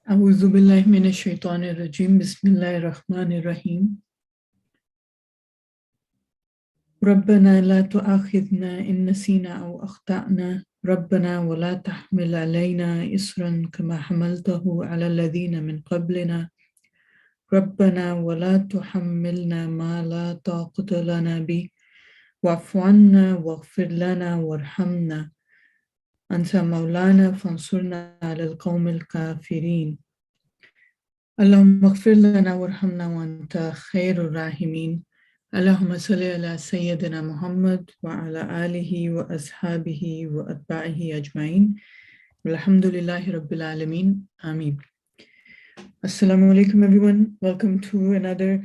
أعوذ بالله من الشيطان الرجيم بسم الله الرحمن الرحيم ربنا لا تؤاخذنا إن نسينا أو أخطأنا ربنا ولا تحمل علينا إصرا كما حملته على الذين من قبلنا ربنا ولا تحملنا ما لا طاقة لنا به واعف عنا واغفر لنا وارحمنا أنت مولانا فانصرنا على القوم الكافرين اللهم اغفر لنا وارحمنا وأنت خير الراحمين اللهم صل على سيدنا محمد وعلى آله وأصحابه وأتباعه أجمعين والحمد لله رب العالمين آمين. Assalamu alaikum everyone. Welcome to another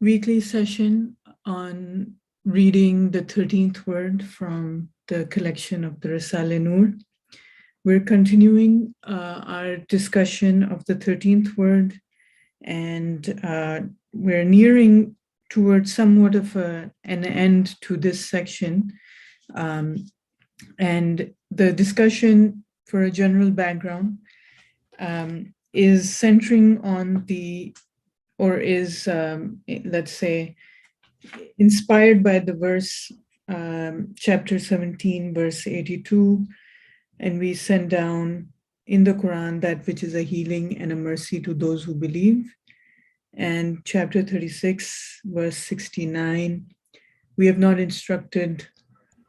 weekly session on reading the 13th word from the collection of the Risale-e-Nur. We're continuing our discussion of the 13th word, and we're nearing towards somewhat of an end to this section. And the discussion, for a general background, is centering on let's say, inspired by the verse, chapter 17, verse 82, and we send down in the Quran that which is a healing and a mercy to those who believe. And chapter 36, verse 69, we have not instructed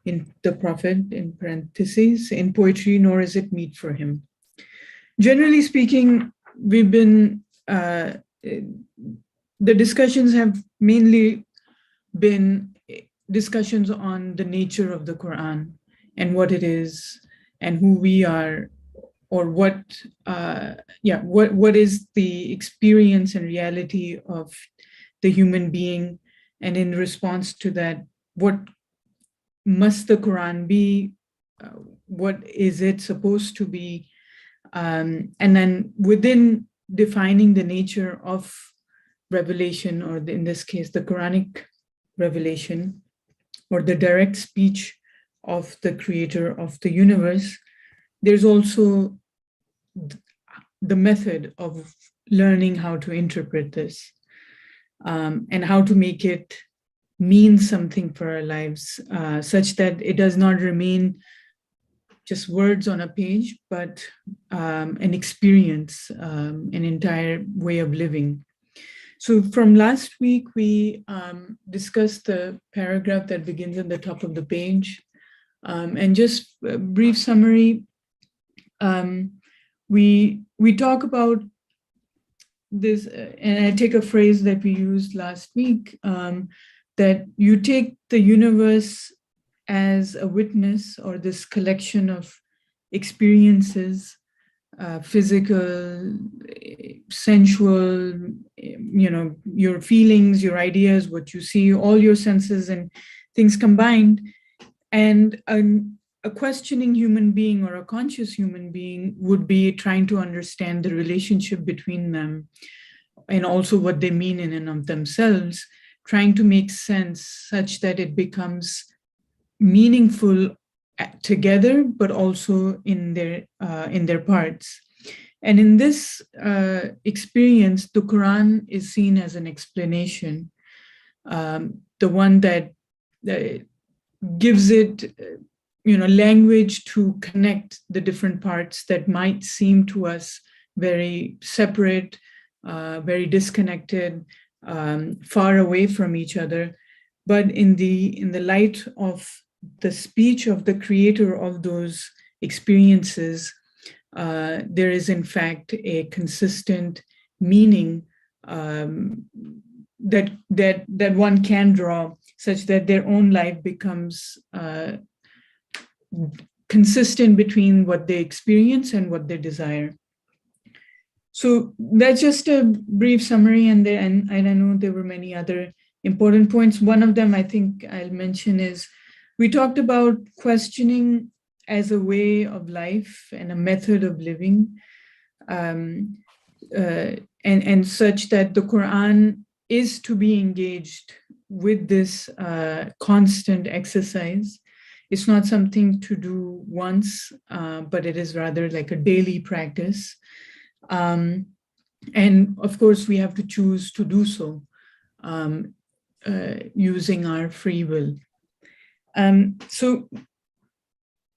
in the Prophet, in parentheses, in poetry, nor is it meet for him. Generally speaking, we've been, the discussions have mainly been discussions on the nature of the Quran and what it is and who we are, or what is the experience and reality of the human being, and in response to that, what must the Quran be, what is it supposed to be, and then within defining the nature of revelation, or in this case, the Quranic revelation, or the direct speech of the creator of the universe, there's also the method of learning how to interpret this, and how to make it mean something for our lives, such that it does not remain just words on a page, but an experience, an entire way of living. So from last week, we discussed the paragraph that begins at the top of the page. And just a brief summary, we talk about this, and I take a phrase that we used last week, that you take the universe as a witness, or this collection of experiences, physical, sensual, your feelings, your ideas, what you see, all your senses and things combined, and a questioning human being or a conscious human being would be trying to understand the relationship between them, and also what they mean in and of themselves, trying to make sense such that it becomes meaningful together, but also in their parts. And in this experience, the Quran is seen as an explanation, the one that gives it language to connect the different parts that might seem to us very separate, very disconnected, far away from each other. But in the light of the speech of the creator of those experiences, there is in fact a consistent meaning that one can draw, such that their own life becomes consistent between what they experience and what they desire. So that's just a brief summary, and I know there were many other important points. One of them I think I'll mention is, we talked about questioning as a way of life and a method of living, and such that the Quran is to be engaged with this constant exercise. It's not something to do once, but it is rather like a daily practice. And of course, we have to choose to do so using our free will. So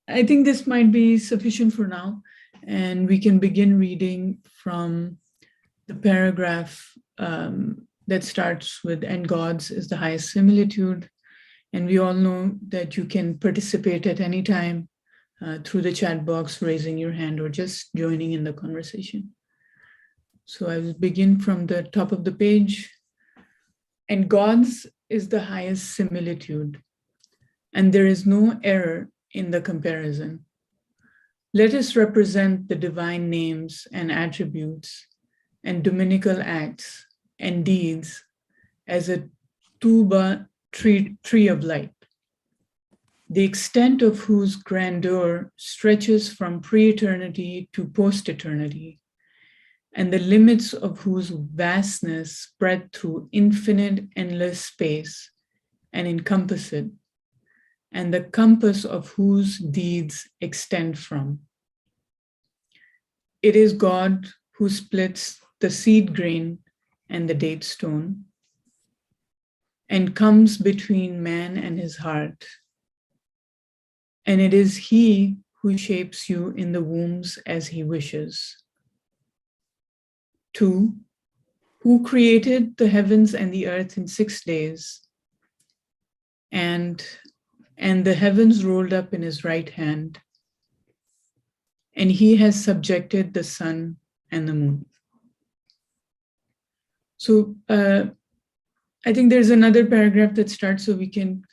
I think this might be sufficient for now, and we can begin reading from the paragraph that starts with, "And God's is the highest similitude." And we all know that you can participate at any time through the chat box, raising your hand or just joining in the conversation. So I will begin from the top of the page. "And God's is the highest similitude, and there is no error in the comparison. Let us represent the divine names and attributes and dominical acts and deeds as a tuba tree of light, the extent of whose grandeur stretches from pre-eternity to post-eternity, and the limits of whose vastness spread through infinite, endless space and encompass it, and the compass of whose deeds extend from. It is God who splits the seed grain and the date stone, and comes between man and his heart. And it is he who shapes you in the wombs as he wishes. 2, who created the heavens and the earth in 6 days, and the heavens rolled up in his right hand, and he has subjected the sun and the moon." So I think there's another paragraph that starts, so we can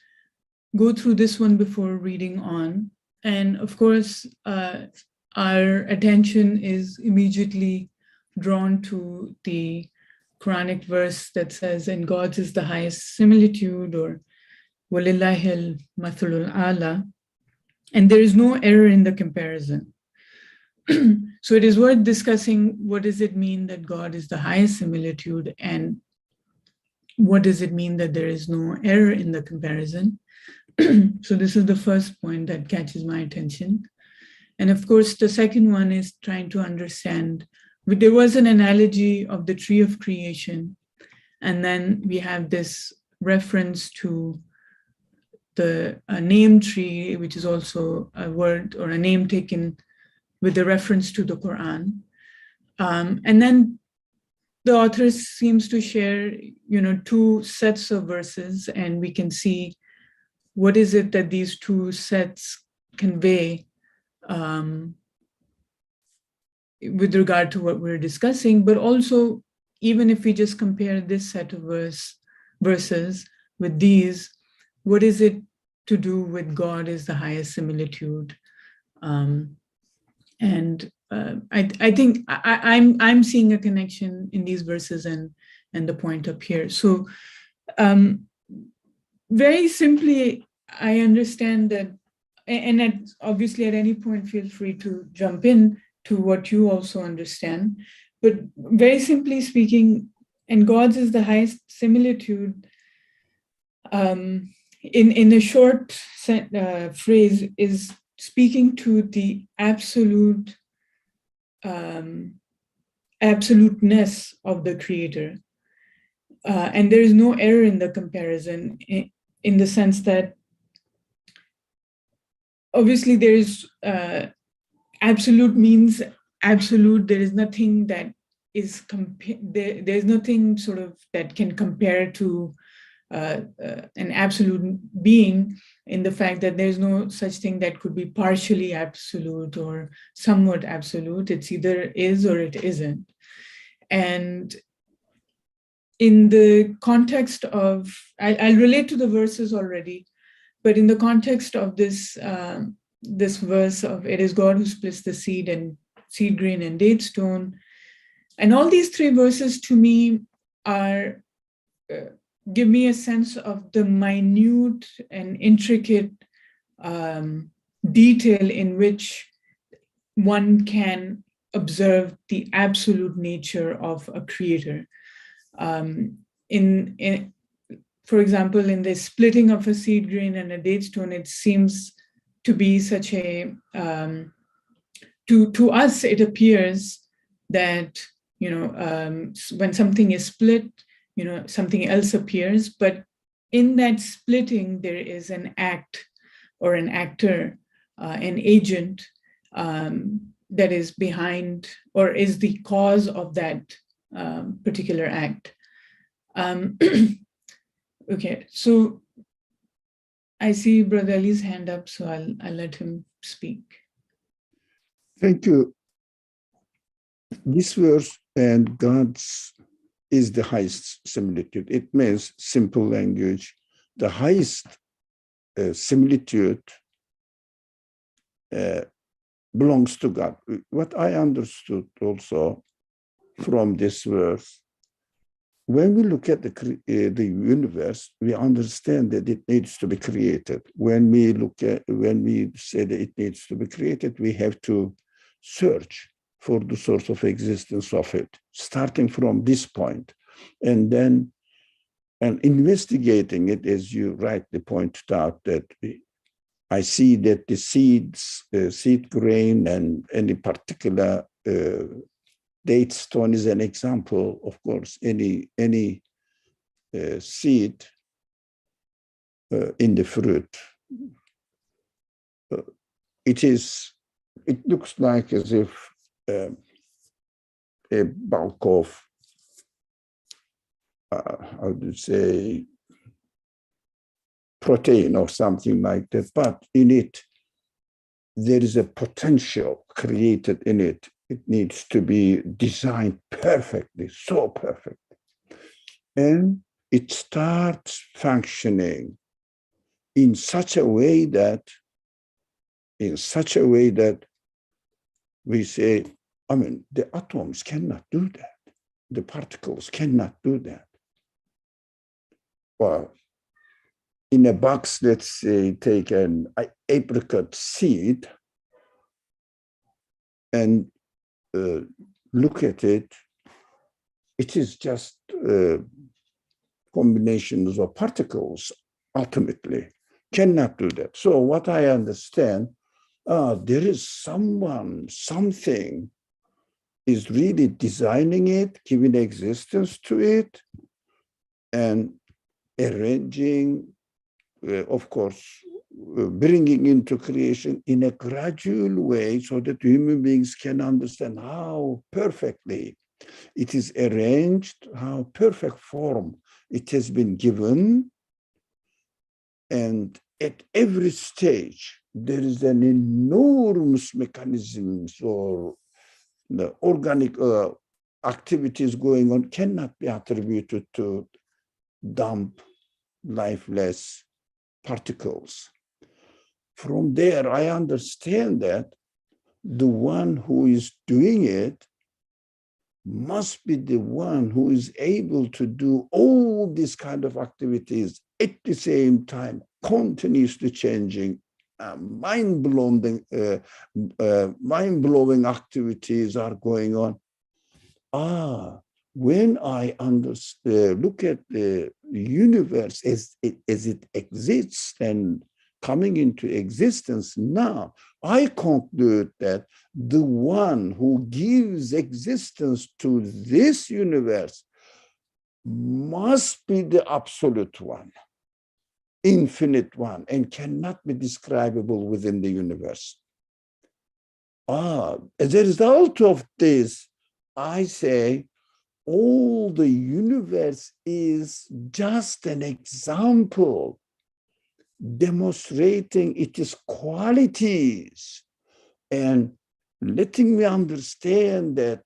go through this one before reading on. And of course, our attention is immediately drawn to the Quranic verse that says, "And God's is the highest similitude," or "Walillahil mathalul ala," and there is no error in the comparison. So it is worth discussing, what does it mean that God is the highest similitude, and what does it mean that there is no error in the comparison? So this is the first point that catches my attention. And of course, the second one is trying to understand, there was an analogy of the tree of creation, and then we have this reference to the name tree, which is also a word or a name taken with the reference to the Quran. And then the author seems to share, 2 sets of verses, and we can see what is it that these 2 sets convey with regard to what we're discussing. But also, even if we just compare this set of verses with these, what is it to do with God is the highest similitude? And I think I'm seeing a connection in these verses and the point up here. So very simply, I understand that, and obviously at any point, feel free to jump in to what you also understand. But very simply speaking, "And God's is the highest similitude," in a short phrase, is speaking to the absoluteness of the Creator. And there is no error in the comparison, in the sense that obviously there is absolute means absolute. There is nothing that is there's nothing sort of that can compare to an absolute being, in the fact that there's no such thing that could be partially absolute or somewhat absolute. It's either is or it isn't. And in the context of, I'll relate to the verses already, but in the context of this this verse of "It is God who splits the seed grain and date stone," and all these 3 verses to me are give me a sense of the minute and intricate detail in which one can observe the absolute nature of a creator. For example, in the splitting of a seed grain and a date stone, it seems to be such a, to us, it appears that, when something is split, something else appears, but in that splitting, there is an act or an actor, an agent that is behind or is the cause of that particular act. Okay, so I see Brother Ali's hand up, so I'll let him speak. Thank you. This verse, and God's is the highest similitude. It means, simple language, the highest similitude belongs to God. What I understood also from this verse, when we look at the universe, we understand that it needs to be created. When we say that it needs to be created, we have to search for the source of existence of it, starting from this point, and then investigating it, as you rightly pointed out, that I see that the seed grain and any particular date stone is an example. Of course, any seed in the fruit, it looks like as if a bulk of how to say protein or something like that, but in it there is a potential created in it. It needs to be designed perfectly, so perfectly. And it starts functioning in such a way that we say, the atoms cannot do that. The particles cannot do that. Well, in a box, let's say, take an apricot seed and look at it. It is just combinations of particles, ultimately. Cannot do that. So what I understand, there is something is really designing it, giving existence to it, and arranging, of course, bringing into creation in a gradual way so that human beings can understand how perfectly it is arranged, how perfect form it has been given. And at every stage, there is an enormous mechanisms or the organic activities going on, cannot be attributed to dumb, lifeless particles. From there, I understand that the one who is doing it must be the one who is able to do all these kind of activities at the same time, continuously changing, mind-blowing activities are going on. When I look at the universe as it exists and coming into existence now, I conclude that the one who gives existence to this universe must be the absolute one, infinite one, and cannot be describable within the universe. As a result of this, I say all the universe is just an example demonstrating its qualities and letting me understand that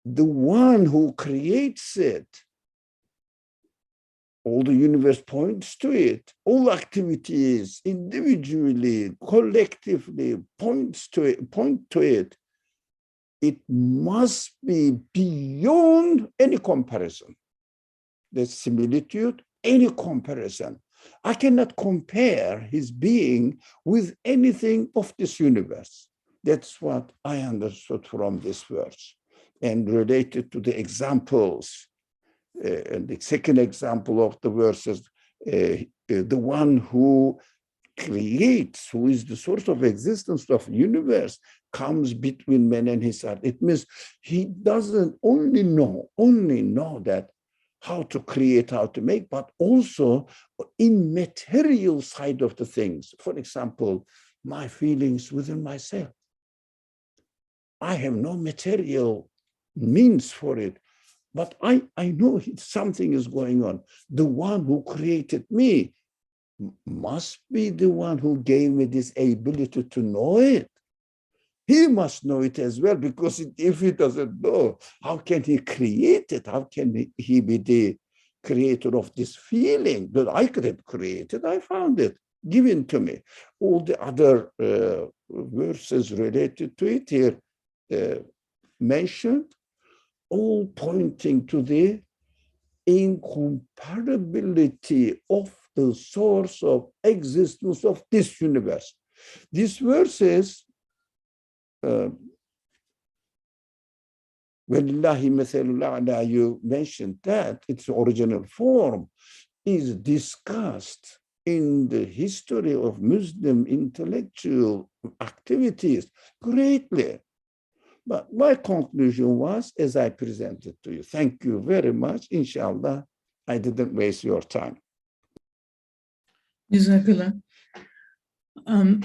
the one who creates it, all the universe points to it, all activities individually, collectively point to it. It must be beyond any comparison. The similitude, any comparison. I cannot compare his being with anything of this universe. That's what I understood from this verse. And related to the examples, and the second example of the verses, the one who creates, who is the source of existence of universe, comes between man and his heart. It means he doesn't only know that how to create, how to make, but also in material side of the things. For example, my feelings within myself. I have no material means for it, but I know something is going on. The one who created me must be the one who gave me this ability to know it. He must know it as well, because if he doesn't know, how can he create it? How can he be the creator of this feeling that I could have created? I found it given to me. All the other verses related to it here mentioned, all pointing to the incomparability of the source of existence of this universe. These verses, Wallahi mathalul a'la, you mentioned that its original form is discussed in the history of Muslim intellectual activities greatly. But my conclusion was, as I presented to you. Thank you very much. Inshallah, I didn't waste your time. Jazakallah. No,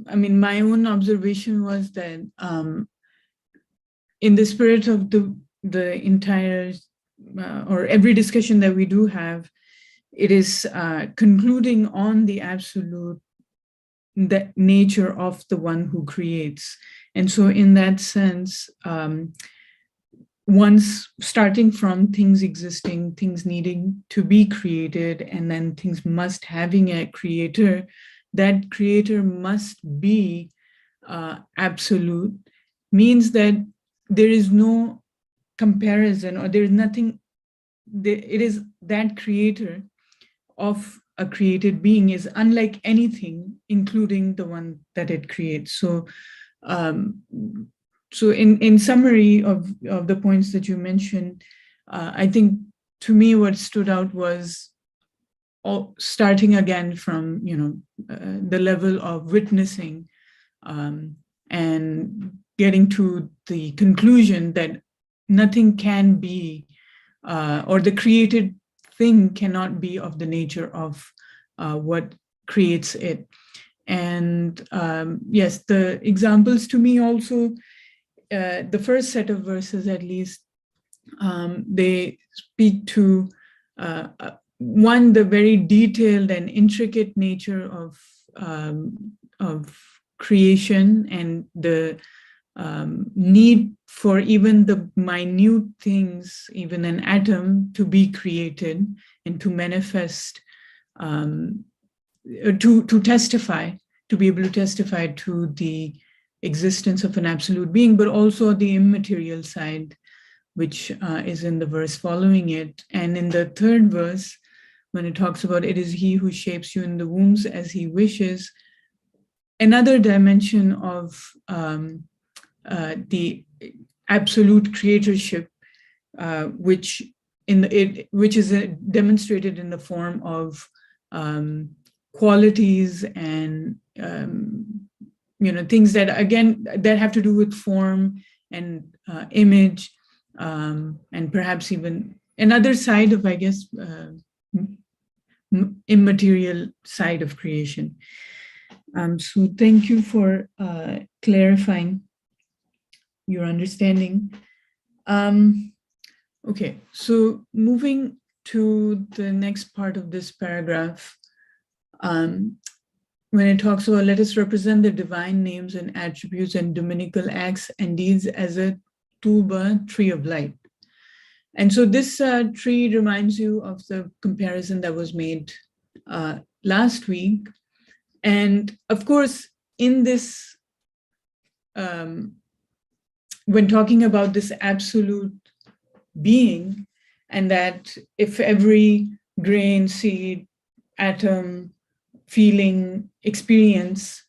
I mean, my own observation was that in the spirit of the entire or every discussion that we do have, it is concluding on the absolute nature of the one who creates. And so in that sense, once starting from things existing, things needing to be created, and then things must having a creator, that creator must be absolute, means that there is no comparison, or there is nothing, it is that creator of a created being is unlike anything, including the one that it creates. So so in summary of the points that you mentioned, I think to me what stood out was starting again from the level of witnessing and getting to the conclusion that nothing can be, or the created thing cannot be of the nature of what creates it. And yes, the examples to me also, the first set of verses at least, they speak to one, the very detailed and intricate nature of creation, and the need for even the minute things, even an atom, to be created and to manifest, to testify, to be able to testify to the existence of an absolute being, but also the immaterial side, which is in the verse following it. And in the third verse, when it talks about it is he who shapes you in the wombs as he wishes, another dimension of the absolute creatorship, which is demonstrated in the form of qualities and things that, again, that have to do with form and image, and perhaps even another side of, I guess, immaterial side of creation. So thank you for clarifying your understanding. Okay, so moving to the next part of this paragraph, when it talks about, let us represent the divine names and attributes and dominical acts and deeds as a tuba, tree of light. And so this tree reminds you of the comparison that was made last week. And of course, in this, when talking about this absolute being, and that if every grain, seed, atom, feeling, experience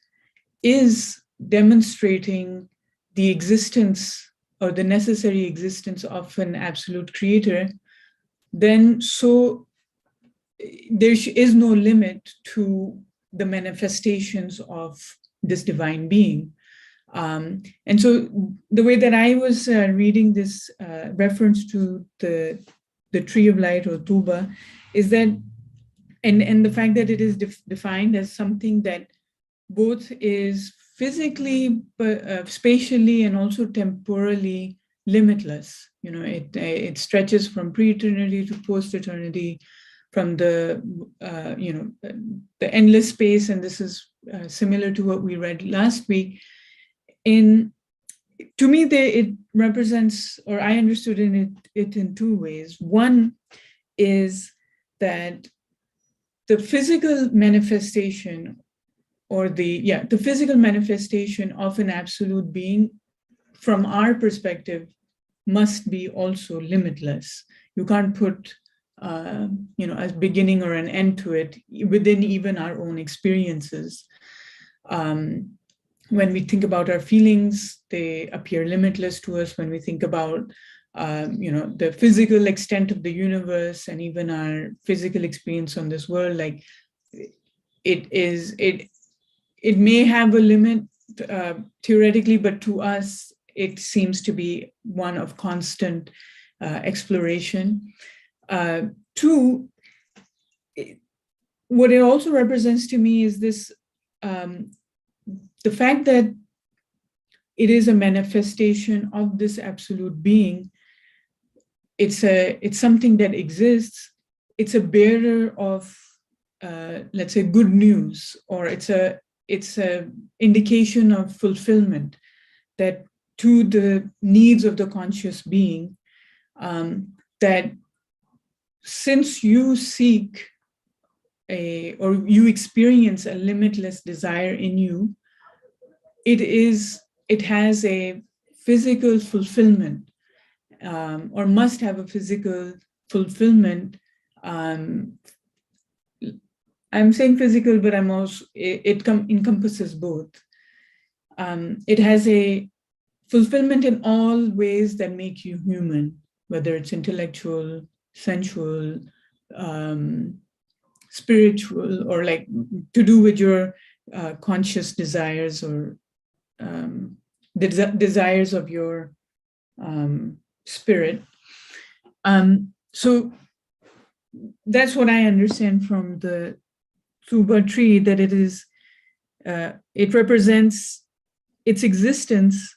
is demonstrating the existence or the necessary existence of an absolute creator, then so is no limit to the manifestations of this divine being. And so the way that I was reading this reference to the tree of light, or Tuba, is that, and the fact that it is defined as something that both is physically, spatially, and also temporally limitless. You know, it stretches from pre-eternity to post-eternity, from the the endless space, and this is similar to what we read last week. To me, it represents, or I understood it in two ways. One is that the physical manifestation, or the physical manifestation of an absolute being, from our perspective, must be also limitless. You can't put a beginning or an end to it within even our own experiences. When we think about our feelings, they appear limitless to us. When we think about the physical extent of the universe and even our physical experience on this world, like it may have a limit theoretically, but to us, it seems to be one of constant exploration. Two, what it also represents to me is this, the fact that it is a manifestation of this absolute being. It's something that exists. It's a bearer of, let's say, good news, or it's a indication of fulfillment, that to the needs of the conscious being, that since you seek or you experience a limitless desire in you, it has a physical fulfillment, or must have a physical fulfillment. I'm saying physical, but I'm also, it encompasses both. It has a fulfillment in all ways that make you human, whether it's intellectual, sensual, spiritual, or like to do with your conscious desires, or the desires of your spirit. So that's what I understand from the Tuba tree, that it is, it represents, its existence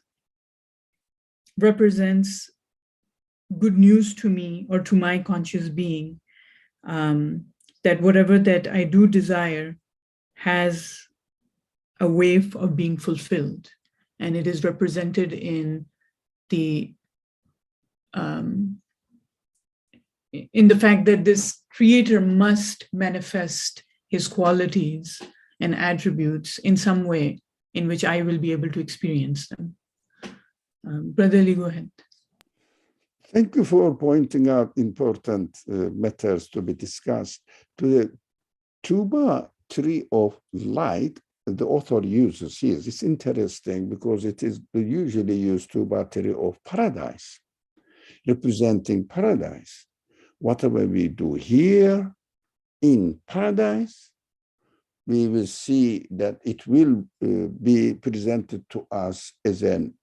represents good news to me, or to my conscious being, that whatever that I do desire has a way of being fulfilled. And it is represented in the fact that this creator must manifest his qualities and attributes in some way in which I will be able to experience them. Brother Ali, go ahead. Thank you for pointing out important matters to be discussed. To the Tuba tree of light, the author uses here. It's interesting because it is usually used Tuba tree of paradise, representing paradise. Whatever we do here in paradise, we will see that it will be presented to us as an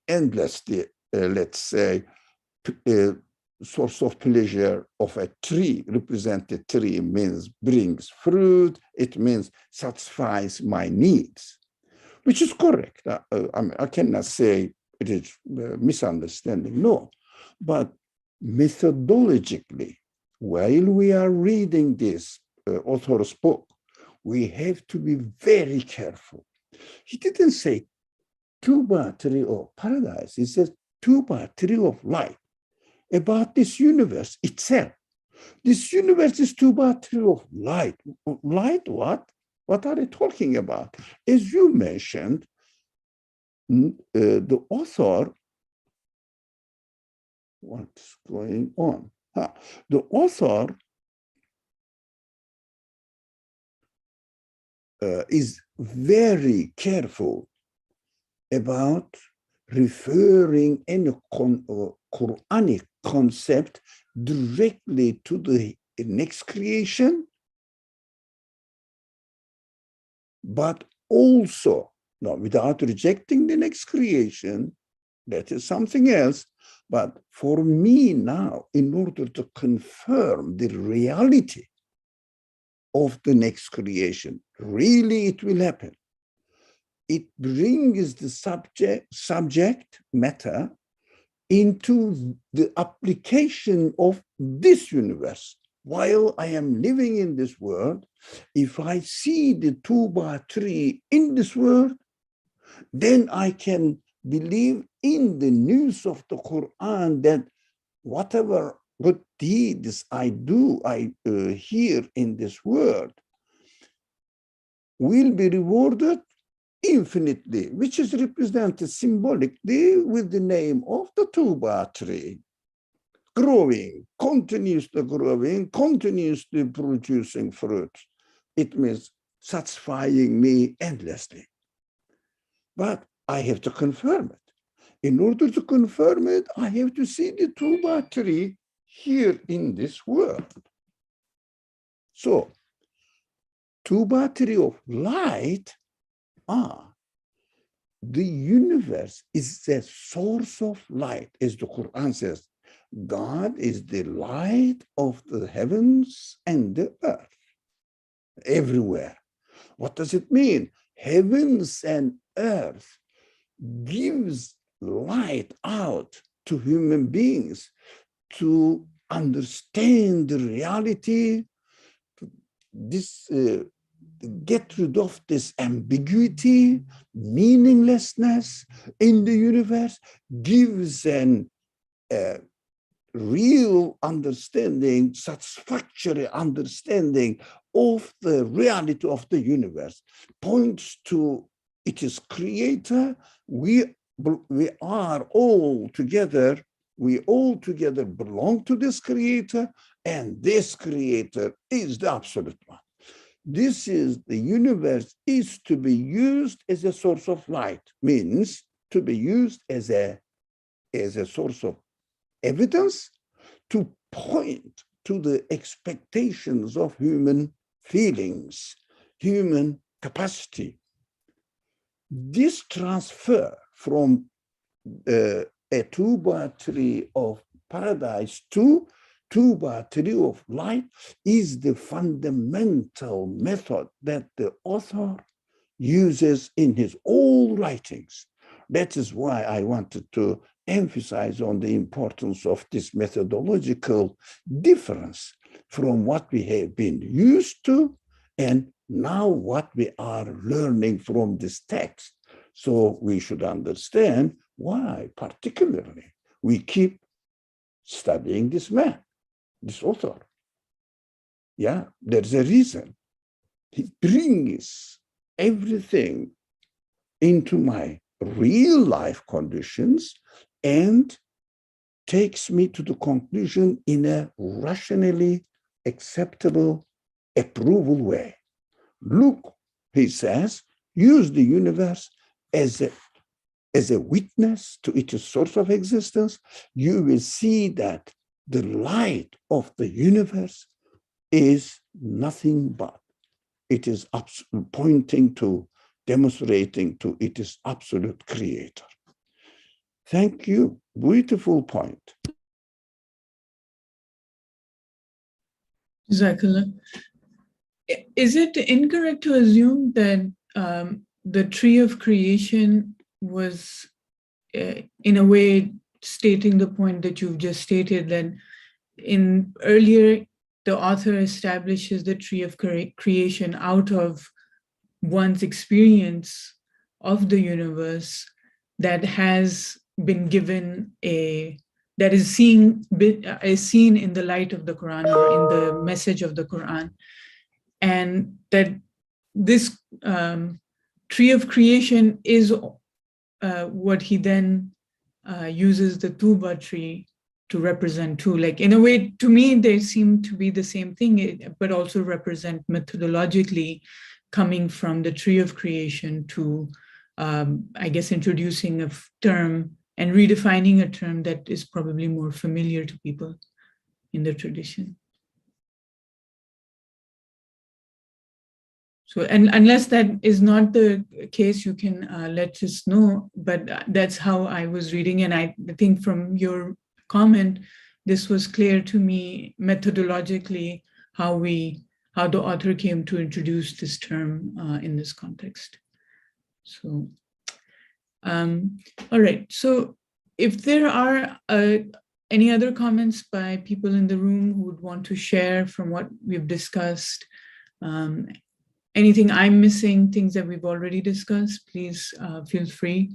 endlessly, let's say, source of pleasure of a tree. Represented tree means brings fruit. It means satisfies my needs, which is correct. I cannot say it is misunderstanding, no. But methodologically, while we are reading this author's book, we have to be very careful. He didn't say Tuba tree of paradise. He says Tuba tree of light, about this universe itself. This universe is Tuba tree of light. Light what? What are they talking about? As you mentioned, the author, what's going on? The author is very careful about referring any Quranic concept directly to the next creation, but also, no, without rejecting the next creation, that is something else. But for me now, in order to confirm the reality of the next creation, really it will happen. It brings the subject matter into the application of this universe. While I am living in this world, if I see the tuba tree in this world, then I can believe in the news of the Quran that whatever good deeds I do, I here in this world, will be rewarded infinitely, which is represented symbolically with the name of the tuba tree. Growing, continuously producing fruit. It means satisfying me endlessly. But I have to confirm it. In order to confirm it, I have to see the tuba tree here in this world. So, tuba tree of light, the universe is the source of light, as the Quran says. God is the light of the heavens and the earth, everywhere. What does it mean? Heavens and earth gives light out to human beings to understand the reality, get rid of this ambiguity, meaninglessness in the universe, gives an real understanding, satisfactory understanding of the reality of the universe, points to its creator. We are all together, we all together belong to this creator, and this creator is the absolute one. This is, the universe is to be used as a source of light, means to be used as a source of evidence to point to the expectations of human feelings, human capacity. This transfer from a tuba tree of paradise to tuba tree of light is the fundamental method that the author uses in his all writings. That is why I wanted to emphasize on the importance of this methodological difference from what we have been used to and now what we are learning from this text. So we should understand why, particularly, we keep studying this man, this author. Yeah, there's a reason. He brings everything into my real life conditions and takes me to the conclusion in a rationally acceptable, approval way. Look, he says, use the universe as a witness to its source of existence. You will see that the light of the universe is nothing but, it is pointing to, demonstrating to its absolute creator. Thank you. Beautiful point. Jazakallah. Is it incorrect to assume that the tree of creation was, in a way, stating the point that you've just stated, that in earlier, the author establishes the tree of creation out of one's experience of the universe that has been given that is seen in the light of the Quran or in the message of the Quran, and that this tree of creation is what he then uses the tuba tree to represent too. Like, in a way, to me, they seem to be the same thing, but also represent methodologically coming from the tree of creation to, I guess, introducing a term and redefining a term that is probably more familiar to people in the tradition. So, and unless that is not the case, you can let us know, but that's how I was reading. And I think from your comment, this was clear to me methodologically, how the author came to introduce this term in this context. So, all right. So if there are any other comments by people in the room who would want to share from what we've discussed, anything I'm missing, things that we've already discussed, please feel free.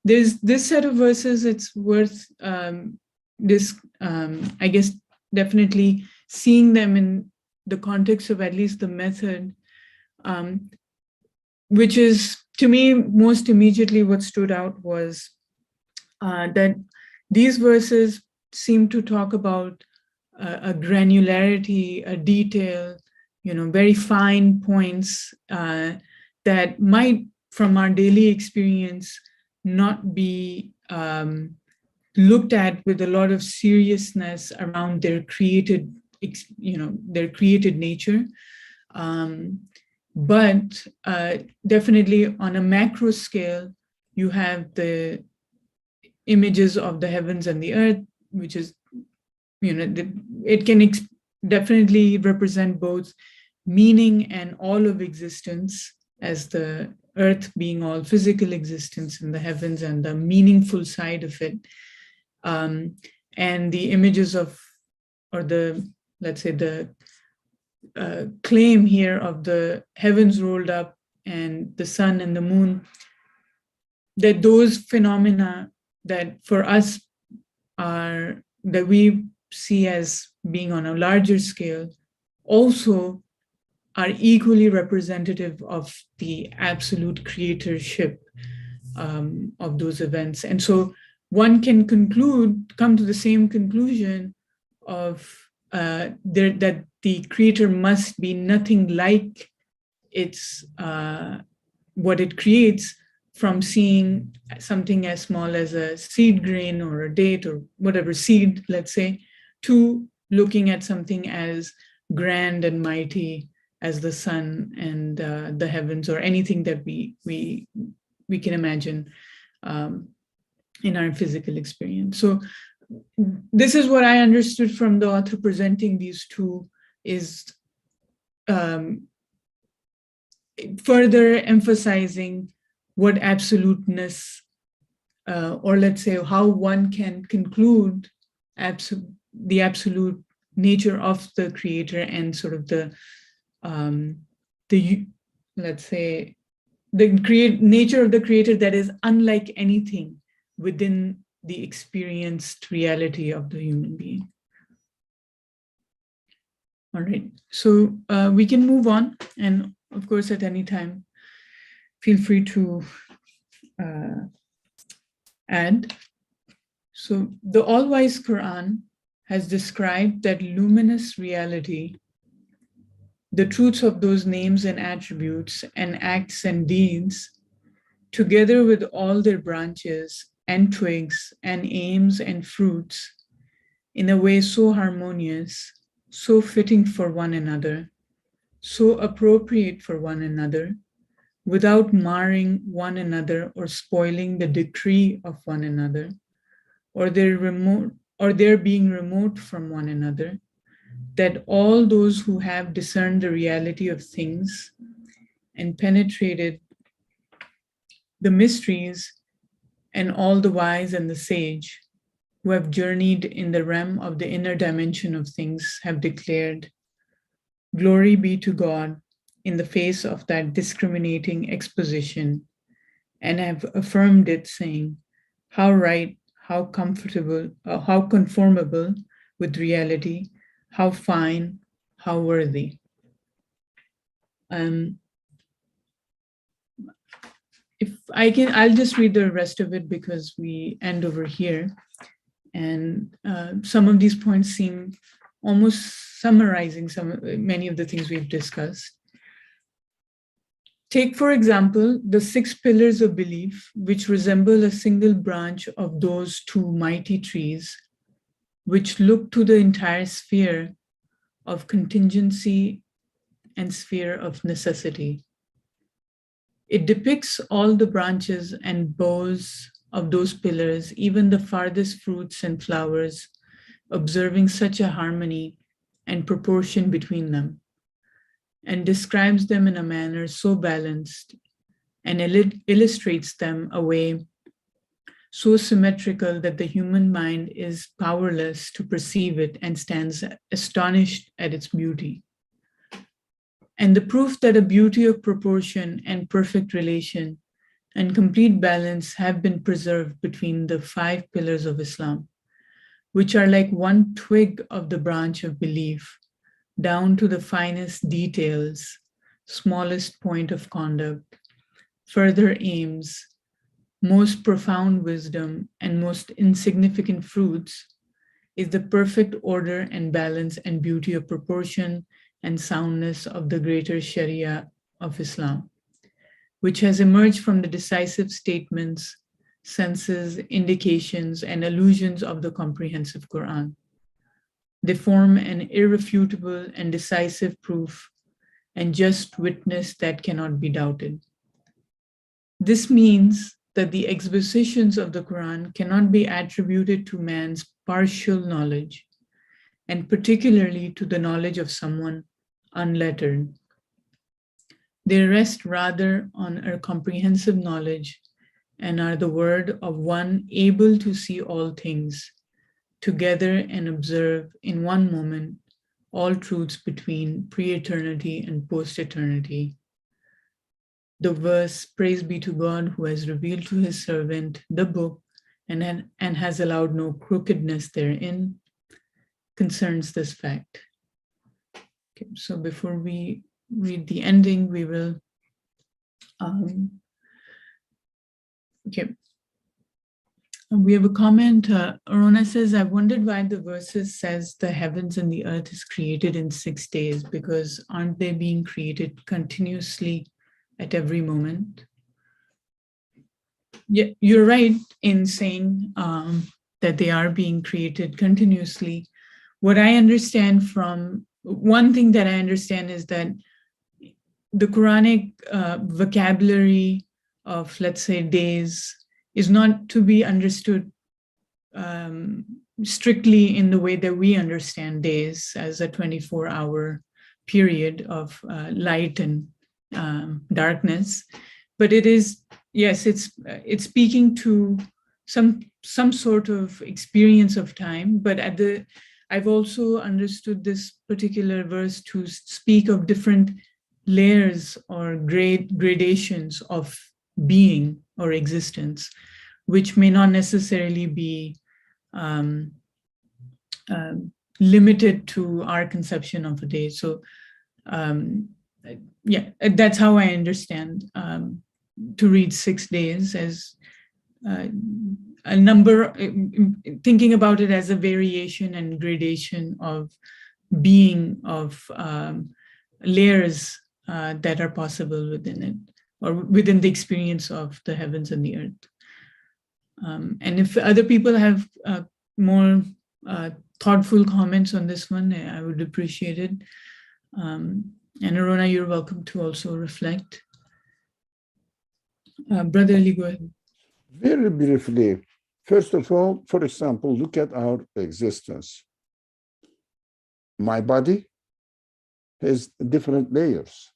There's this set of verses, it's worth I guess, definitely seeing them in the context of at least the method, which is, to me, most immediately what stood out was that these verses seem to talk about a granularity, a detail, very fine points that might, from our daily experience, not be looked at with a lot of seriousness around their created, their created nature. But definitely on a macro scale, you have the images of the heavens and the earth, which is, it can definitely represent both meaning and all of existence, as the earth being all physical existence and the heavens and the meaningful side of it. And the images of, or the, let's say, the claim here of the heavens rolled up and the sun and the moon, that those phenomena that for us are, that we see as being on a larger scale, also are equally representative of the absolute creatorship of those events. And so one can come to the same conclusion of that the creator must be nothing like its what it creates, from seeing something as small as a seed grain or a date or whatever seed, let's say, to looking at something as grand and mighty as the sun and the heavens, or anything that we can imagine in our physical experience. So this is what I understood from the author presenting these two, is further emphasizing what absoluteness, or let's say how one can conclude the absolute nature of the creator, and sort of the let's say the nature of the creator that is unlike anything within the experienced reality of the human being. All right, so we can move on, and of course at any time feel free to add. So the all-wise Quran has described that luminous reality, the truths of those names and attributes and acts and deeds, together with all their branches and twigs and aims and fruits, in a way so harmonious, so fitting for one another, so appropriate for one another, without marring one another or spoiling the decree of one another, or their being remote from one another, that all those who have discerned the reality of things and penetrated the mysteries, and all the wise and the sage who have journeyed in the realm of the inner dimension of things, have declared, "Glory be to God," in the face of that discriminating exposition, and have affirmed it, saying, "How right, how comfortable, how conformable with reality, how fine, how worthy." If I can, I'll just read the rest of it because we end over here. And some of these points seem almost summarizing many of the things we've discussed. Take, for example, the 6 pillars of belief, which resemble a single branch of those 2 mighty trees, which look to the entire sphere of contingency and sphere of necessity. It depicts all the branches and boughs of those pillars, even the farthest fruits and flowers, observing such a harmony and proportion between them, and describes them in a manner so balanced and illustrates them a way so symmetrical that the human mind is powerless to perceive it and stands astonished at its beauty. And the proof that a beauty of proportion and perfect relation and complete balance have been preserved between the 5 pillars of Islam, which are like one twig of the branch of belief, down to the finest details, smallest point of conduct, further aims, most profound wisdom, and most insignificant fruits, is the perfect order and balance and beauty of proportion and soundness of the greater Sharia of Islam, which has emerged from the decisive statements, senses, indications, and allusions of the comprehensive Quran. They form an irrefutable and decisive proof and just witness that cannot be doubted. This means that the expositions of the Quran cannot be attributed to man's partial knowledge, and particularly to the knowledge of someone unlettered. They rest rather on a comprehensive knowledge and are the word of one able to see all things together and observe in one moment all truths between pre-eternity and post-eternity. The verse, praise be to God who has revealed to his servant the book and has allowed no crookedness therein, concerns this fact. Okay, so before we read the ending, we will, we have a comment. Arona says, I wondered why the verses says the heavens and the earth is created in 6 days, because aren't they being created continuously at every moment? Yeah, you're right in saying that they are being created continuously. What I understand from, one thing that I understand is that the Quranic vocabulary of, let's say, days is not to be understood strictly in the way that we understand days as a 24-hour period of light and darkness, but it is, yes, it's speaking to some sort of experience of time. But I've also understood this particular verse to speak of different layers or gradations of being or existence, which may not necessarily be limited to our conception of a day. So yeah, that's how I understand to read 6 days as a number, thinking about it as a variation and gradation of being, of layers that are possible within it, or within the experience of the heavens and the earth. And if other people have more thoughtful comments on this one, I would appreciate it. And Arona, you're welcome to also reflect. Brother Ali, go ahead. Very briefly, first of all, for example, look at our existence. My body has different layers: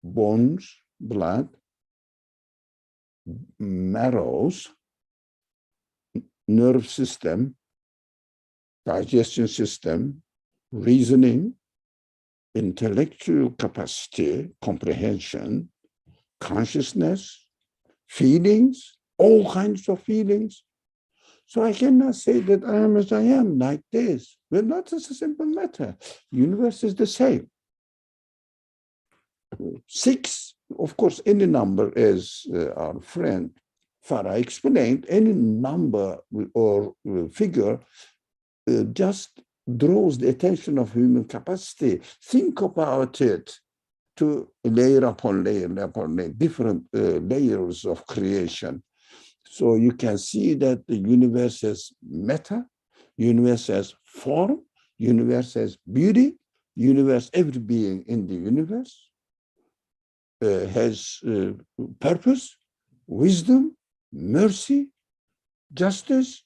bones, blood, marrows, nerve system, digestion system, reasoning, intellectual capacity, comprehension, consciousness, feelings, all kinds of feelings. So I cannot say that I am as I am like this. Well, not as a simple matter. Universe is the same. 6, of course, any number, as our friend Farah explained, any number or figure just draws the attention of human capacity. Think about it, to layer upon layer upon layer, different layers of creation. So you can see that the universe has matter, universe has form, universe has beauty, universe, every being in the universe has purpose, wisdom, mercy, justice,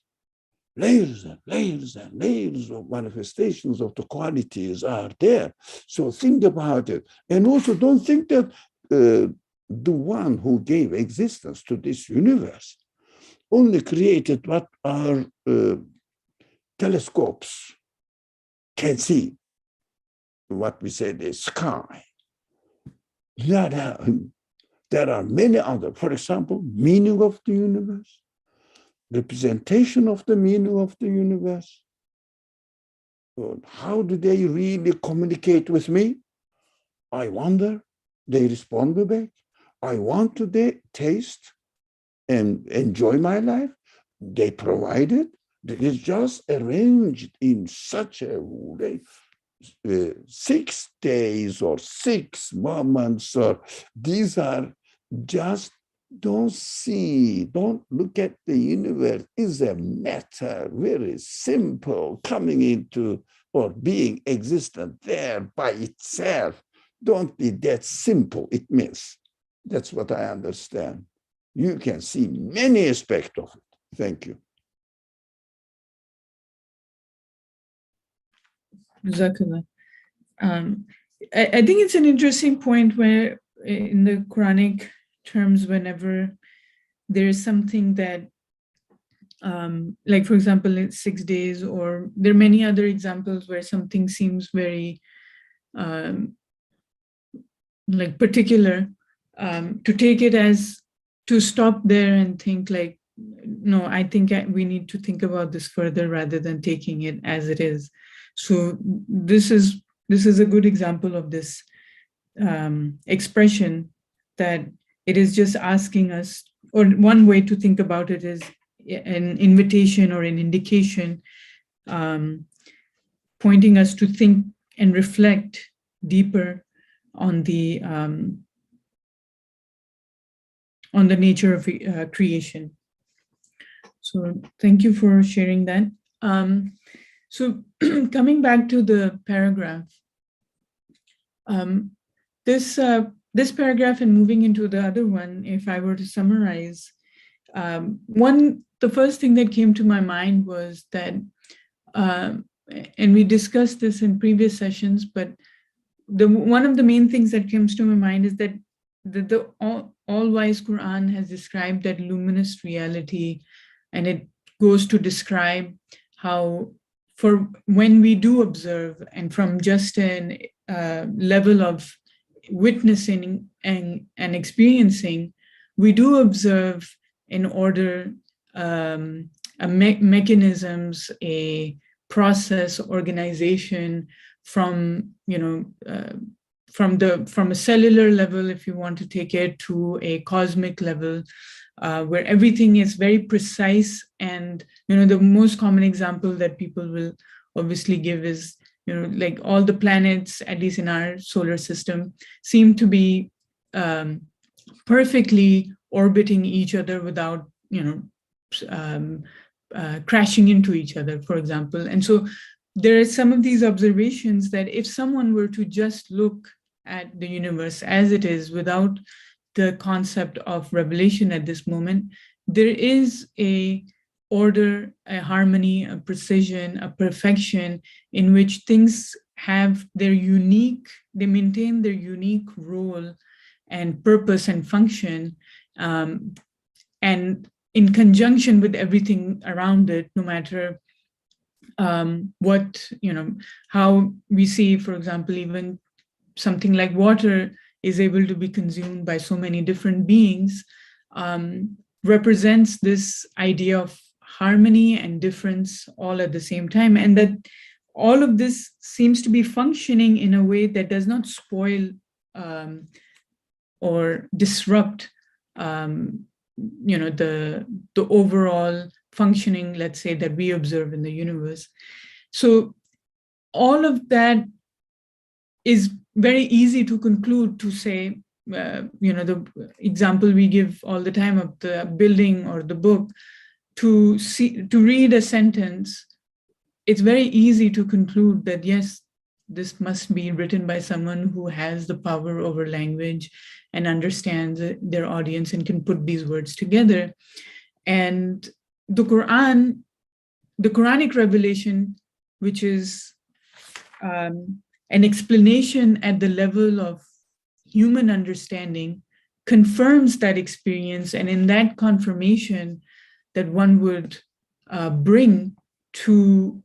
layers and layers and layers of manifestations of the qualities are there. So think about it. And also don't think that the one who gave existence to this universe only created what our telescopes can see, what we say the sky. There are many other, for example, meaning of the universe, representation of the meaning of the universe. How do they really communicate with me? I wonder. They respond me back. I want to taste and enjoy my life. They provide it. It is just arranged in such a way. 6 days or 6 moments, or these are just, don't look at the universe. It's a matter, very simple, coming into or being existent there by itself. Don't be that simple, it means. That's what I understand. You can see many aspects of it. Thank you. Jazakallah. I think it's an interesting point where in the Quranic terms, whenever there is something that, like for example, in 6 days, or there are many other examples where something seems very like particular, to take it as, to stop there and think like, no, I think we need to think about this further rather than taking it as it is. So this is a good example of this expression, that it is just asking us, or one way to think about it is an invitation or an indication, pointing us to think and reflect deeper on the nature of creation. So thank you for sharing that. So coming back to the paragraph, this paragraph and moving into the other one, if I were to summarize, the first thing that came to my mind was that, and we discussed this in previous sessions, but one of the main things that comes to my mind is that the all-wise Quran has described that luminous reality, and it goes to describe how, for when we do observe, and from just an level of witnessing and experiencing, we do observe in order mechanisms, a process, organization, from from a cellular level, if you want to take it, to a cosmic level, where everything is very precise. And the most common example that people will obviously give is, like all the planets, at least in our solar system, seem to be perfectly orbiting each other without crashing into each other, for example. And so there are some of these observations that if someone were to just look at the universe as it is, without the concept of revelation at this moment, there is a order, a harmony, a precision, a perfection in which things have their unique, they maintain their unique role and purpose and function, and in conjunction with everything around it, no matter what, how we see, for example, even something like water is able to be consumed by so many different beings, represents this idea of harmony and difference all at the same time. And that all of this seems to be functioning in a way that does not spoil or disrupt the overall functioning, let's say, that we observe in the universe. So all of that is very easy to conclude, to say, the example we give all the time of the building or the book, to read a sentence, it's very easy to conclude that, yes, this must be written by someone who has the power over language and understands their audience and can put these words together. And the Quranic revelation, which is an explanation at the level of human understanding, confirms that experience. And in that confirmation that one would bring to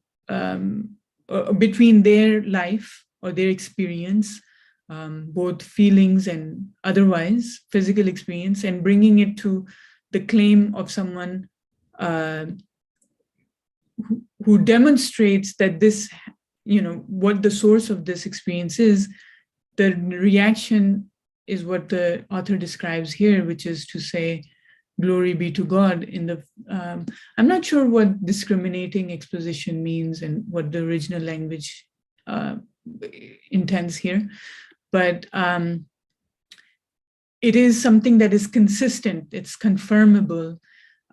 between their life or their experience, both feelings and otherwise physical experience, and bringing it to the claim of someone who demonstrates that this, what the source of this experience is, the reaction is what the author describes here, which is to say, glory be to God. I'm not sure what discriminating exposition means and what the original language intends here, but it is something that is consistent, it's confirmable,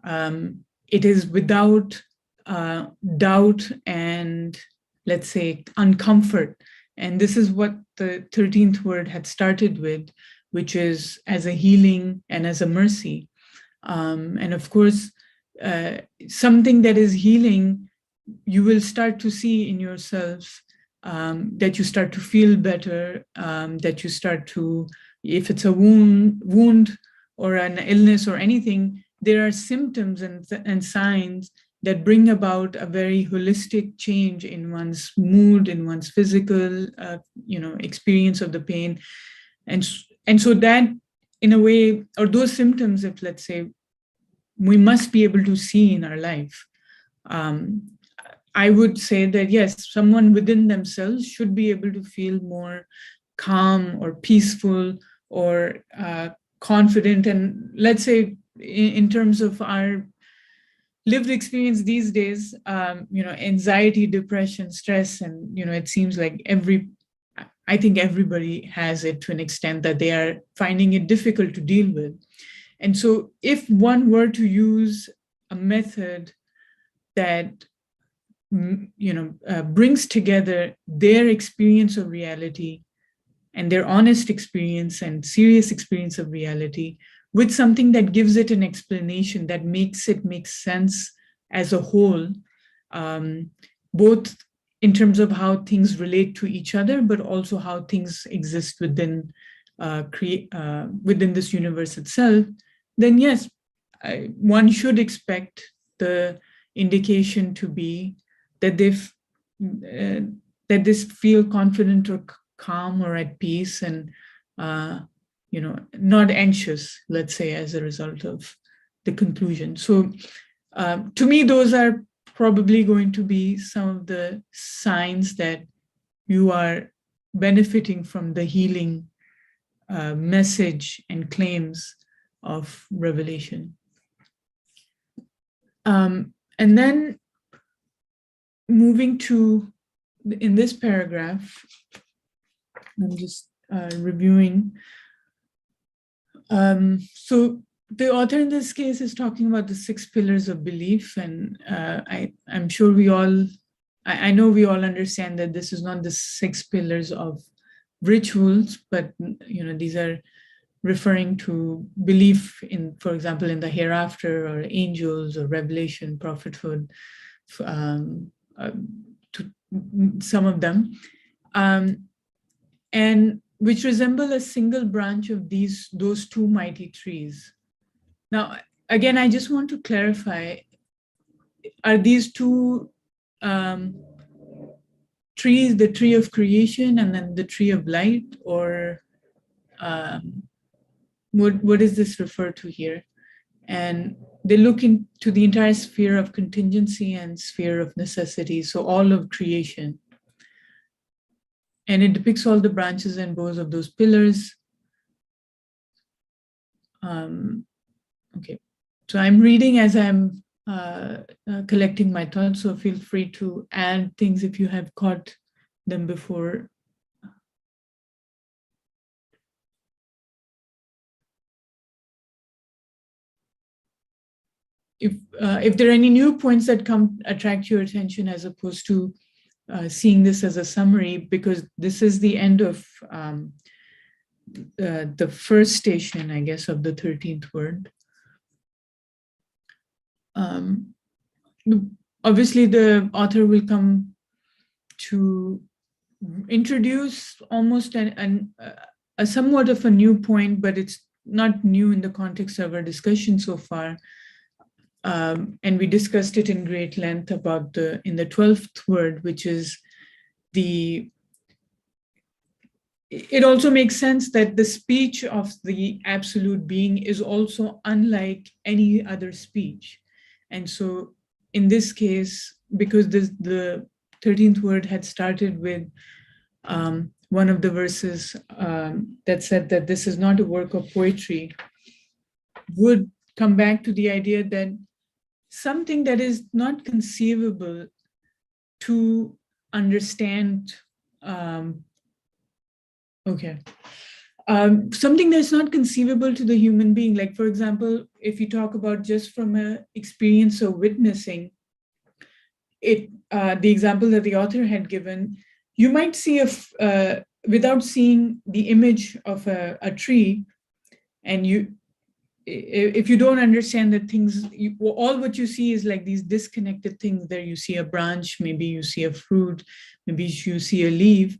it is without doubt and, let's say, uncomfort. And this is what the 13th word had started with, which is as a healing and as a mercy. And of course, something that is healing, you will start to see in yourself, that you start to feel better, that you start to, if it's a wound or an illness or anything, there are symptoms and signs that bring about a very holistic change in one's mood, in one's physical, experience of the pain. And so that, in a way, or those symptoms, if let's say, we must be able to see in our life. I would say that, yes, someone within themselves should be able to feel more calm or peaceful or confident. And let's say, in terms of our lived experience these days, anxiety, depression, stress, and, it seems like I think everybody has it to an extent that they are finding it difficult to deal with. And so if one were to use a method that, brings together their experience of reality and their honest experience and serious experience of reality with something that gives it an explanation that makes it make sense as a whole, both in terms of how things relate to each other, but also how things exist within this universe itself, then yes, one should expect the indication to be that that they feel confident or calm or at peace and not anxious, let's say, as a result of the conclusion. So to me, those are probably going to be some of the signs that you are benefiting from the healing message and claims of revelation. And then moving to, in this paragraph, I'm just reviewing. So the author in this case is talking about the 6 pillars of belief, and I'm sure I know we all understand that this is not the 6 pillars of rituals, but these are referring to belief in, for example, in the hereafter or angels or revelation, prophethood, to some of them, and which resemble a single branch of those 2 mighty trees. Now, again, I just want to clarify, are these 2 trees, the tree of creation and then the tree of light, or what does this refer to here? And they look into the entire sphere of contingency and sphere of necessity, so all of creation. And it depicts all the branches and boughs of those pillars. Okay, so I'm reading as I'm collecting my thoughts, so feel free to add things if you have caught them before. If there are any new points that attract your attention as opposed to seeing this as a summary, because this is the end of the first station, I guess, of the 13th word. Obviously, the author will come to introduce almost a somewhat of a new point, but it's not new in the context of our discussion so far. And we discussed it in great length about in the 12th word, which is it also makes sense that the speech of the absolute being is also unlike any other speech. And so in this case, because the 13th word had started with one of the verses that said that this is not a work of poetry, would come back to the idea that something that is not conceivable to understand, something that's not conceivable to the human being. Like, for example, if you talk about just from an experience of witnessing, the example that the author had given, you might see without seeing the image of a tree, and if you don't understand the things, all what you see is like these disconnected things. There you see a branch, maybe you see a fruit, maybe you see a leaf.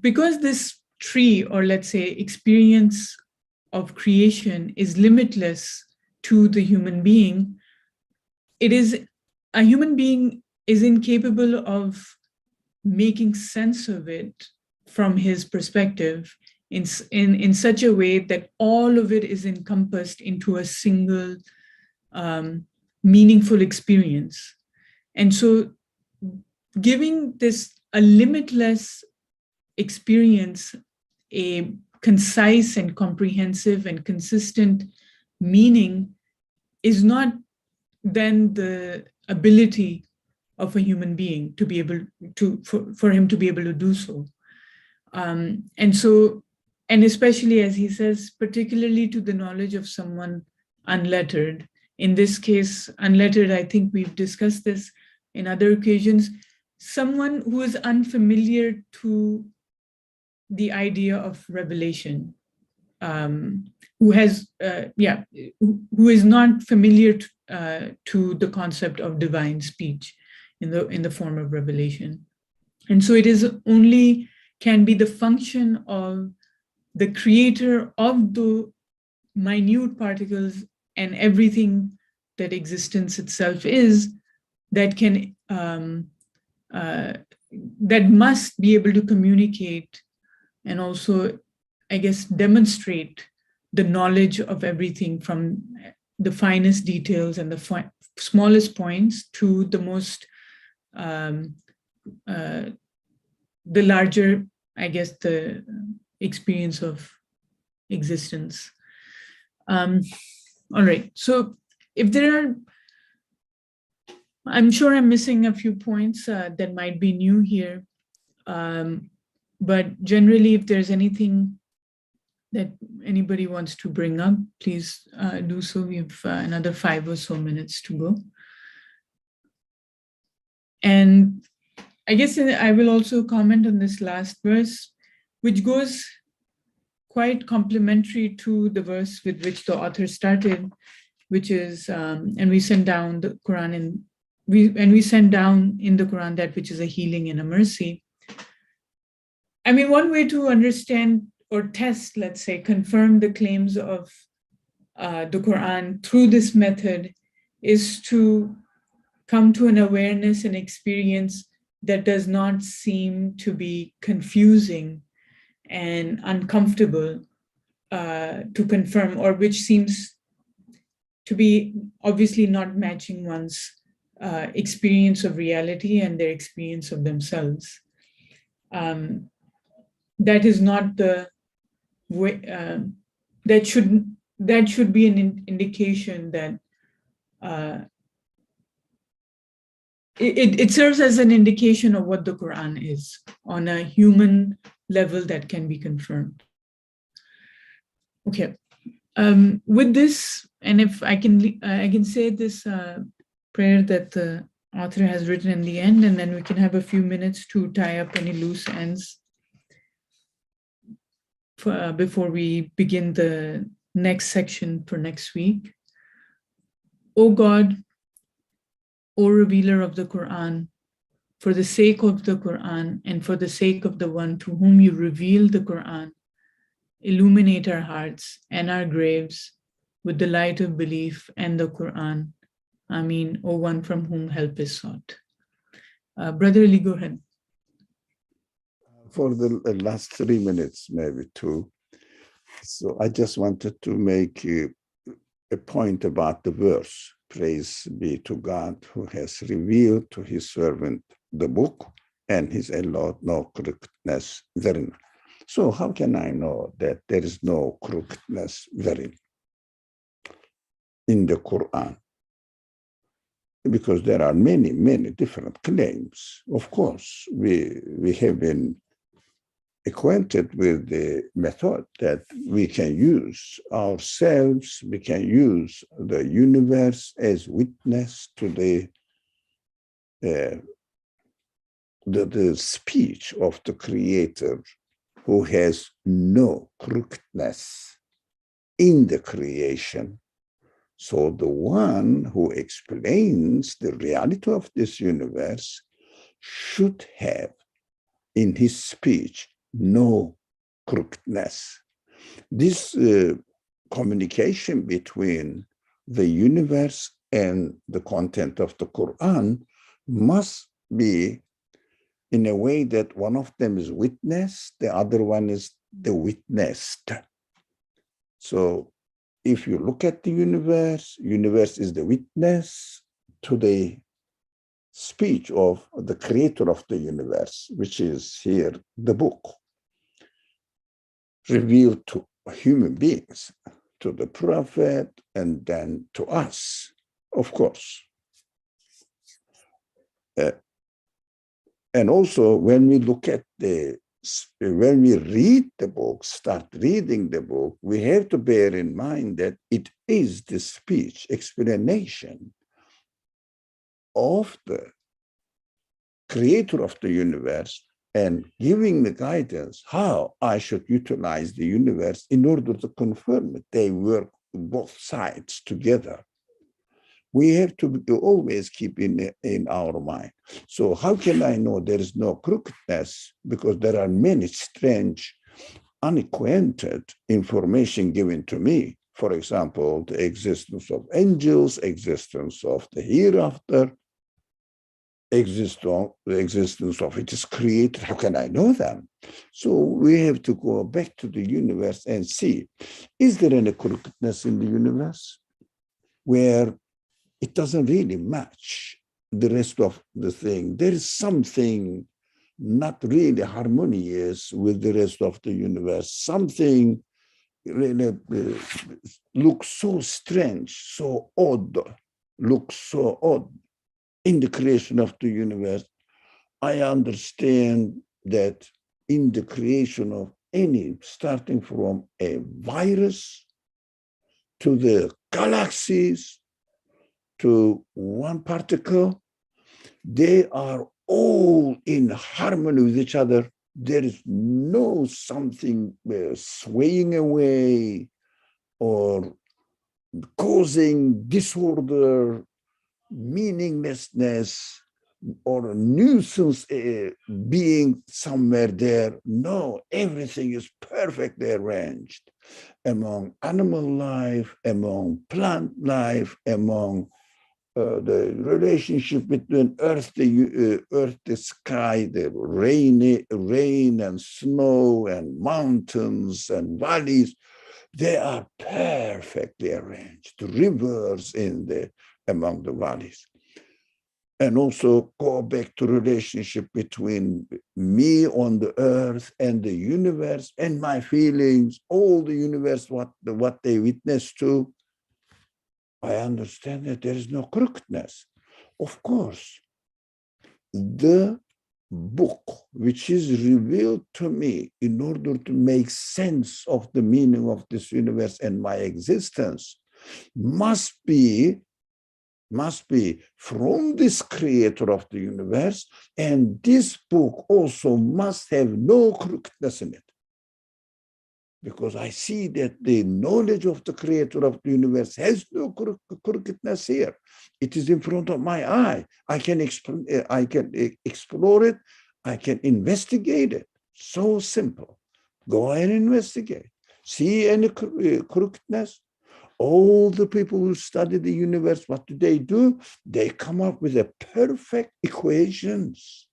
Because this tree, or let's say experience of creation, is limitless to the human being, a human being is incapable of making sense of it from his perspective in such a way that all of it is encompassed into a single meaningful experience. And so giving this a limitless experience a concise and comprehensive and consistent meaning is not then the ability of a human being to be able to, for him to be able to do so. And so, and especially as he says, particularly to the knowledge of someone unlettered. In this case, unlettered, I think we've discussed this in other occasions, someone who is unfamiliar to the idea of revelation, who is not familiar to the concept of divine speech in the form of revelation. And so it is only can be the function of the creator of the minute particles and everything that existence itself is, that can that must be able to communicate and also, I guess, demonstrate the knowledge of everything, from the finest details and the smallest points to the most the larger, I guess, the experience of existence. All right, so if there are, I'm sure I'm missing a few points that might be new here, but generally, if there's anything that anybody wants to bring up, please do so. We have another 5 or so minutes to go. And I guess I will also comment on this last verse, which goes quite complementary to the verse with which the author started, which is, and we send down the Quran, and we send down in the Quran that which is a healing and a mercy. I mean, one way to understand or test, let's say, confirm the claims of the Quran through this method is to come to an awareness and experience that does not seem to be confusing and uncomfortable to confirm, or which seems to be obviously not matching one's experience of reality and their experience of themselves. That is not the way, that should be an indication that it serves as an indication of what the Quran is on a human level that can be confirmed. Okay, with this, and if I can say this prayer that the author has written in the end, and then we can have a few minutes to tie up any loose ends before we begin the next section for next week. O God, O revealer of the Quran, for the sake of the Quran and for the sake of the one to whom you reveal the Quran, illuminate our hearts and our graves with the light of belief and the Quran. Ameen, O one from whom help is sought. Brother Ali, go ahead. For the last 3 minutes, maybe 2. So I just wanted to make a point about the verse. Praise be to God who has revealed to his servant the book and his allowed no crookedness therein. So how can I know that there is no crookedness therein in the Quran? Because there are many, many different claims. Of course, we have been acquainted with the method that we can use ourselves, we can use the universe as witness to the speech of the Creator, who has no crookedness in the creation. So the one who explains the reality of this universe should have in his speech no crookedness. This communication between the universe and the content of the Quran must be in a way that one of them is witness, the other one is the witnessed. So if you look at the universe is the witness to the speech of the creator of the universe, which is here the book, revealed to human beings, to the prophet, and then to us, of course. And also, when we look at when we read the book, start reading the book, we have to bear in mind that it is the speech, explanation of the creator of the universe and giving the guidance how I should utilize the universe in order to confirm it. They work both sides together. We have to always keep in our mind. So how can I know there is no crookedness? Because there are many strange, unacquainted information given to me. For example, the existence of angels, existence of the hereafter, the existence of it is created. How can I know them? So we have to go back to the universe and see, is there any crookedness in the universe where it doesn't really match the rest of the thing? There is something not really harmonious with the rest of the universe. Something really looks so strange, so odd, looks so odd in the creation of the universe. I understand that in the creation of any, starting from a virus to the galaxies, to one particle, they are all in harmony with each other. There is no something swaying away or causing disorder, meaninglessness, or a nuisance being somewhere there. No, everything is perfectly arranged among animal life, among plant life, among the relationship between earth, the sky, the rain and snow and mountains and valleys. They are perfectly arranged. The rivers among the valleys. And also go back to relationship between me on the earth and the universe and my feelings, all the universe, what they witness to. I understand that there is no crookedness. Of course, the book which is revealed to me in order to make sense of the meaning of this universe and my existence must be must be from this creator of the universe, and this book also must have no crookedness in it. Because I see that the knowledge of the creator of the universe has no crookedness here. It is in front of my eye. I can explore it. I can investigate it. So simple. Go and investigate. See any crookedness? All the people who study the universe, what do? They come up with a perfect equations.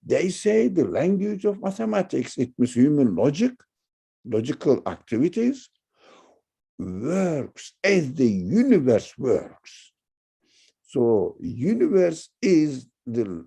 They say the language of mathematics, it means human logical activities, works as the universe works. So universe is the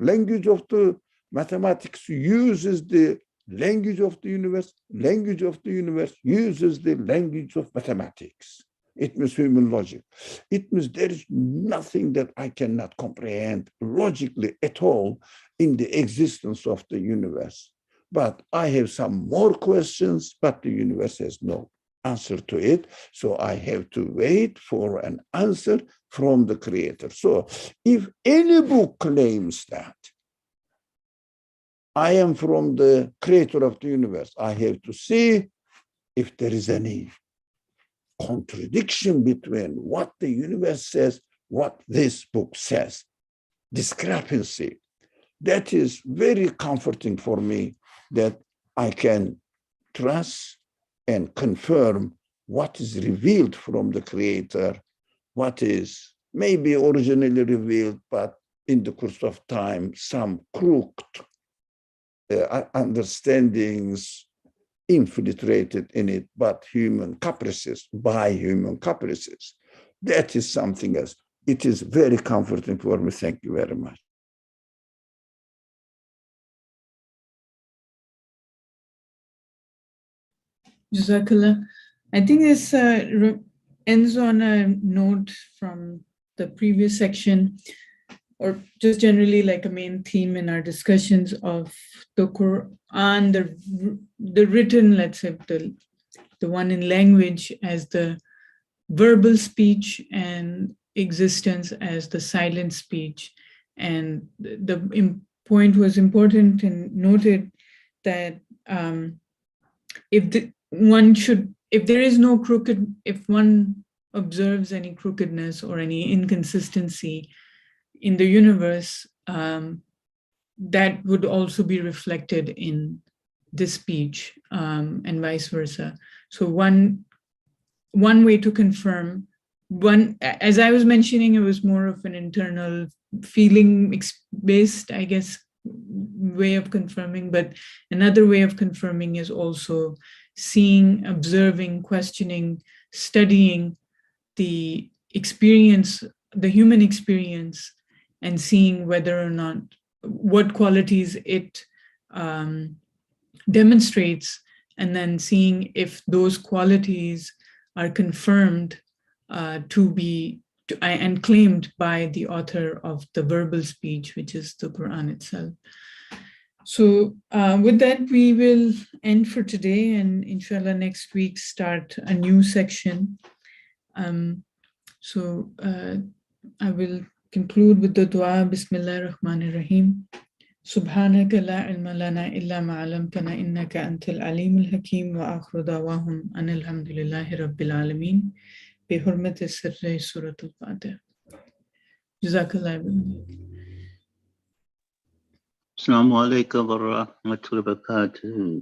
language of the mathematics uses the language of the universe. Language of the universe uses the language of mathematics. It means human logic. It means there is nothing that I cannot comprehend logically at all in the existence of the universe. But I have some more questions, but the universe has no answer to it. So I have to wait for an answer from the creator. So if any book claims that I am from the creator of the universe, I have to see if there is any contradiction between what the universe says, what this book says, discrepancy. That is very comforting for me, that I can trust and confirm what is revealed from the creator, what is maybe originally revealed, but in the course of time, some crooked understandings infiltrated in it, but by human caprices. That is something else. It is very comforting for me. Thank you very much. Jazakallah. I think this ends on a note from the previous section, or just generally like a main theme in our discussions of the Quran, the written, let's say, the one in language as the verbal speech, and existence as the silent speech. And the point was important and noted that if there is no if one observes any crookedness or any inconsistency in the universe, that would also be reflected in this speech, and vice versa. So one way to confirm, as I was mentioning, it was more of an internal feeling based, I guess, way of confirming, but another way of confirming is also seeing, observing, questioning, studying the experience, the human experience, and seeing whether or not, what qualities it demonstrates, and then seeing if those qualities are confirmed and claimed by the author of the verbal speech, which is the Quran itself. So with that, we will end for today, and inshallah next week start a new section. So I will conclude with the dua. Bismillah ar-Rahman ar-Rahim. Subhanaka la ilma lana illa ma 'allamtana innaka antal alim al-hakim, wa akhiru da'wahum anil hamdulillahi rabbil alamin. Bi hurmati sirri suratul Fatiha. Jazakallah. Assalamu alaikum wa rahmatullahi wa barakatuh.